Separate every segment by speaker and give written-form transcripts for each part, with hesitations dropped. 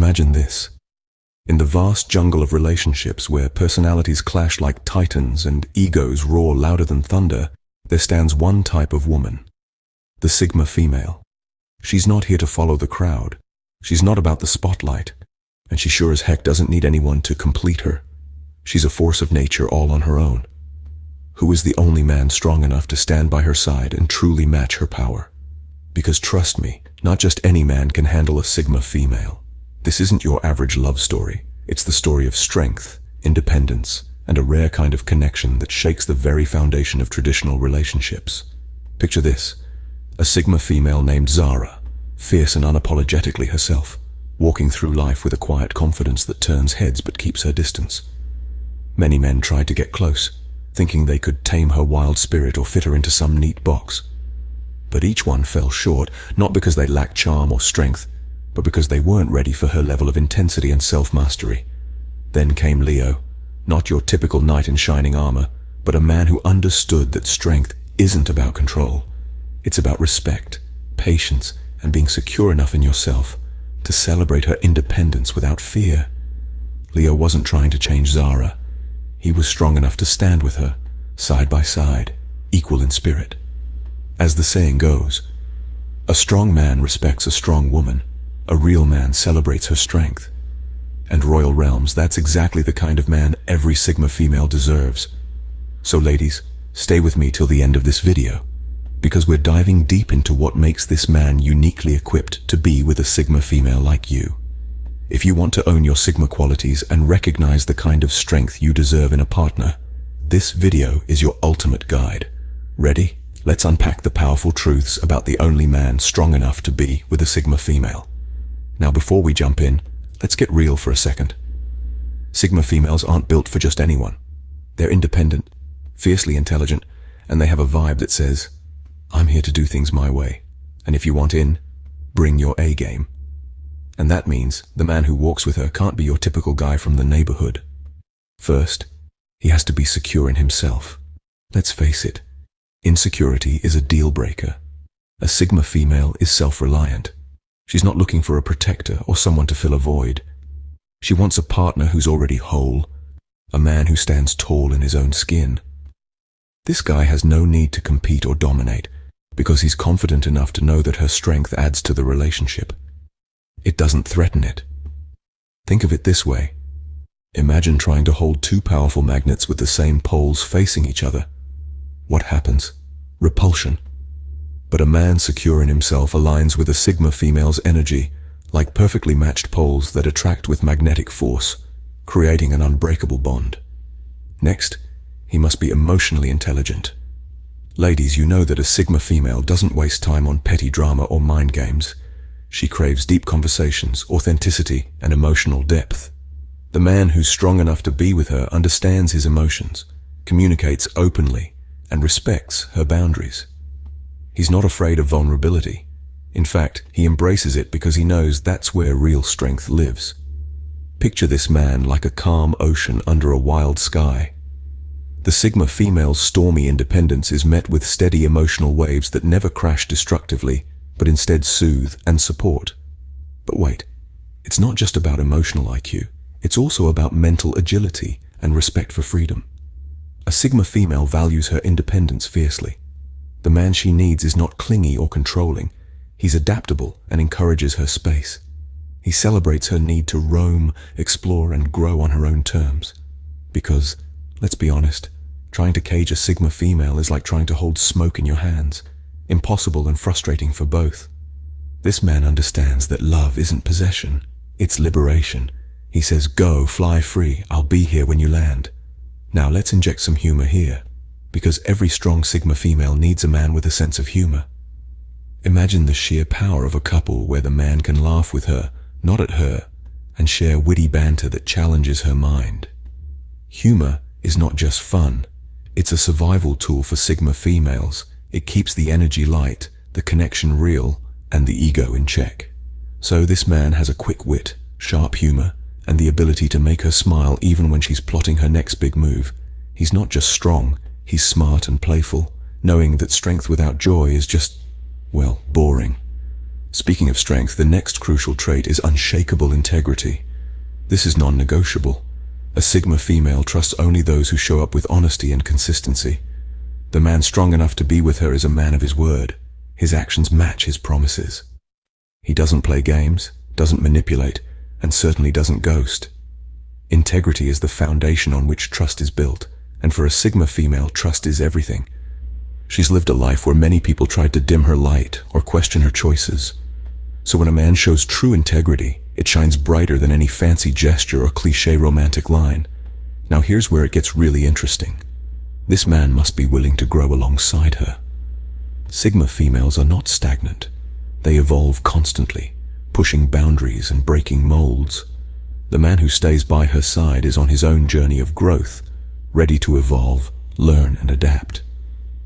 Speaker 1: Imagine this. In the vast jungle of relationships where personalities clash like titans and egos roar louder than thunder, there stands one type of woman. The Sigma female. She's not here to follow the crowd. She's not about the spotlight. And she sure as heck doesn't need anyone to complete her. She's a force of nature all on her own. Who is the only man strong enough to stand by her side and truly match her power? Because trust me, not just any man can handle a Sigma female. This isn't your average love story. It's the story of strength, independence, and a rare kind of connection that shakes the very foundation of traditional relationships. Picture this. A Sigma female named Zara, fierce and unapologetically herself, walking through life with a quiet confidence that turns heads but keeps her distance. Many men tried to get close, thinking they could tame her wild spirit or fit her into some neat box. But each one fell short, not because they lacked charm or strength, but because they weren't ready for her level of intensity and self-mastery. Then came Leo, not your typical knight in shining armor, but a man who understood that strength isn't about control. It's about respect, patience, and being secure enough in yourself to celebrate her independence without fear. Leo wasn't trying to change Zara. He was strong enough to stand with her, side by side, equal in spirit. As the saying goes, a strong man respects a strong woman. A real man celebrates her strength. And Royal Realms, that's exactly the kind of man every Sigma female deserves. So ladies, stay with me till the end of this video, because we're diving deep into what makes this man uniquely equipped to be with a Sigma female like you. If you want to own your Sigma qualities and recognize the kind of strength you deserve in a partner, this video is your ultimate guide. Ready? Let's unpack the powerful truths about the only man strong enough to be with a Sigma female. Now before we jump in, let's get real for a second. Sigma females aren't built for just anyone. They're independent, fiercely intelligent, and they have a vibe that says, I'm here to do things my way, and if you want in, bring your A game. And that means the man who walks with her can't be your typical guy from the neighborhood. First, he has to be secure in himself. Let's face it, insecurity is a deal breaker. A Sigma female is self-reliant. She's not looking for a protector or someone to fill a void. She wants a partner who's already whole, a man who stands tall in his own skin. This guy has no need to compete or dominate because he's confident enough to know that her strength adds to the relationship. It doesn't threaten it. Think of it this way. Imagine trying to hold two powerful magnets with the same poles facing each other. What happens? Repulsion. But a man secure in himself aligns with a Sigma female's energy, like perfectly matched poles that attract with magnetic force, creating an unbreakable bond. Next, he must be emotionally intelligent. Ladies, you know that a Sigma female doesn't waste time on petty drama or mind games. She craves deep conversations, authenticity, and emotional depth. The man who's strong enough to be with her understands his emotions, communicates openly, and respects her boundaries. He's not afraid of vulnerability. In fact, he embraces it because he knows that's where real strength lives. Picture this man like a calm ocean under a wild sky. The Sigma female's stormy independence is met with steady emotional waves that never crash destructively, but instead soothe and support. But wait, it's not just about emotional IQ. It's also about mental agility and respect for freedom. A Sigma female values her independence fiercely. The man she needs is not clingy or controlling. He's adaptable and encourages her space. He celebrates her need to roam, explore, and grow on her own terms. Because, let's be honest, trying to cage a Sigma female is like trying to hold smoke in your hands. Impossible and frustrating for both. This man understands that love isn't possession, it's liberation. He says, go, fly free, I'll be here when you land. Now let's inject some humor here, because every strong Sigma female needs a man with a sense of humor. Imagine the sheer power of a couple where the man can laugh with her, not at her, and share witty banter that challenges her mind. Humor is not just fun, it's a survival tool for Sigma females. It keeps the energy light, the connection real, and the ego in check. So this man has a quick wit, sharp humor, and the ability to make her smile even when she's plotting her next big move. He's not just strong, he's smart and playful, knowing that strength without joy is just, well, boring. Speaking of strength, the next crucial trait is unshakable integrity. This is non-negotiable. A Sigma female trusts only those who show up with honesty and consistency. The man strong enough to be with her is a man of his word. His actions match his promises. He doesn't play games, doesn't manipulate, and certainly doesn't ghost. Integrity is the foundation on which trust is built, and for a Sigma female, trust is everything. She's lived a life where many people tried to dim her light or question her choices. So when a man shows true integrity, it shines brighter than any fancy gesture or cliché romantic line. Now here's where it gets really interesting. This man must be willing to grow alongside her. Sigma females are not stagnant. They evolve constantly, pushing boundaries and breaking molds. The man who stays by her side is on his own journey of growth, ready to evolve, learn, and adapt.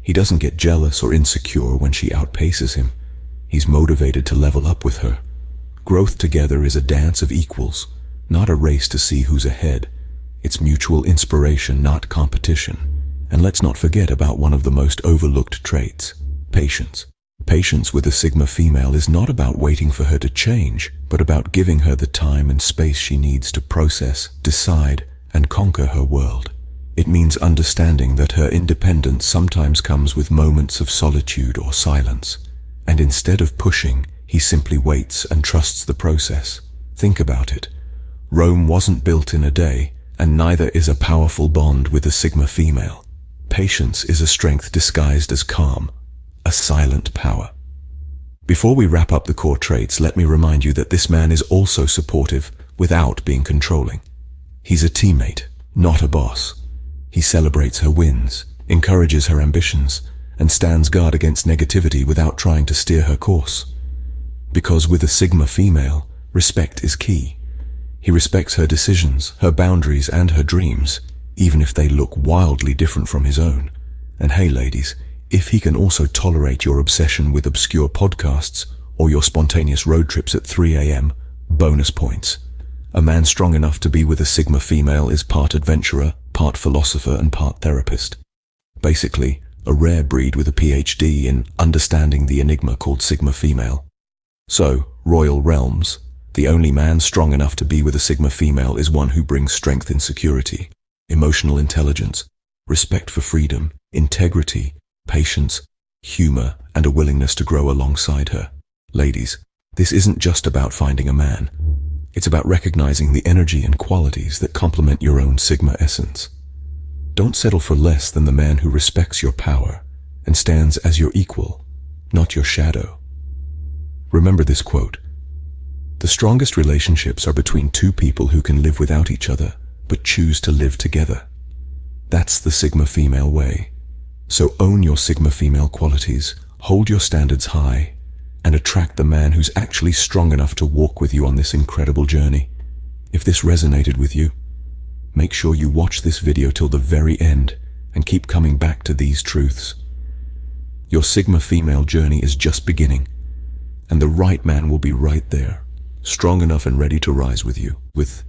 Speaker 1: He doesn't get jealous or insecure when she outpaces him. He's motivated to level up with her. Growth together is a dance of equals, not a race to see who's ahead. It's mutual inspiration, not competition. And let's not forget about one of the most overlooked traits, patience. Patience with a Sigma female is not about waiting for her to change, but about giving her the time and space she needs to process, decide, and conquer her world. It means understanding that her independence sometimes comes with moments of solitude or silence. And instead of pushing, he simply waits and trusts the process. Think about it. Rome wasn't built in a day, and neither is a powerful bond with a Sigma female. Patience is a strength disguised as calm, a silent power. Before we wrap up the core traits, let me remind you that this man is also supportive without being controlling. He's a teammate, not a boss. He celebrates her wins, encourages her ambitions, and stands guard against negativity without trying to steer her course. Because with a Sigma female, respect is key. He respects her decisions, her boundaries, and her dreams, even if they look wildly different from his own. And hey ladies, if he can also tolerate your obsession with obscure podcasts or your spontaneous road trips at 3 a.m., bonus points. A man strong enough to be with a Sigma female is part adventurer, part philosopher, and part therapist. Basically, a rare breed with a PhD in understanding the enigma called Sigma female. So, royal realms, the only man strong enough to be with a Sigma female is one who brings strength in security, emotional intelligence, respect for freedom, integrity, patience, humor, and a willingness to grow alongside her. Ladies, this isn't just about finding a man. It's about recognizing the energy and qualities that complement your own Sigma essence. Don't settle for less than the man who respects your power and stands as your equal, not your shadow. Remember this quote: "The strongest relationships are between two people who can live without each other, but choose to live together." That's the Sigma female way. So own your Sigma female qualities, hold your standards high, and attract the man who's actually strong enough to walk with you on this incredible journey. If this resonated with you, make sure you watch this video till the very end and keep coming back to these truths. Your Sigma female journey is just beginning, and the right man will be right there, strong enough and ready to rise with you, with